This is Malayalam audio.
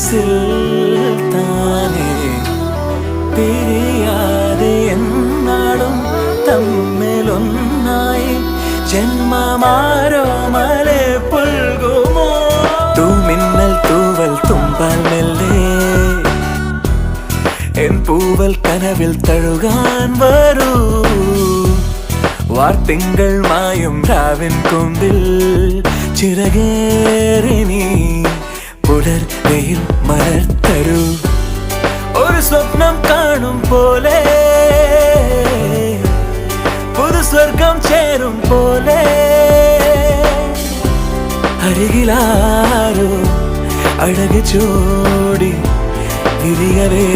മനസ്സിൽ താനേ പിരിയാതെ എന്നാടും തമ്മിലൊന്നായി ജന്മമാരോ മലെ പുൽകുമോ തൂമിന്നൽ തൂവൽ തുമ്പാൽ മെല്ലെ എൻ പൂവൽ കനവിൽ തഴുകാൻ വരൂ വാർത്തിങ്കൾ മായും രാവിൻ കൊമ്പിൽ ചിറകേറി നീ പുലർവെയിൽ മലർത്തരൂ ഒരു സ്വപ്നം കാണും പോലെ പുതു സ്വർഗം ചേരും പോലെ അരികിലാരോ അഴക് ചൂടി വിരിയവേ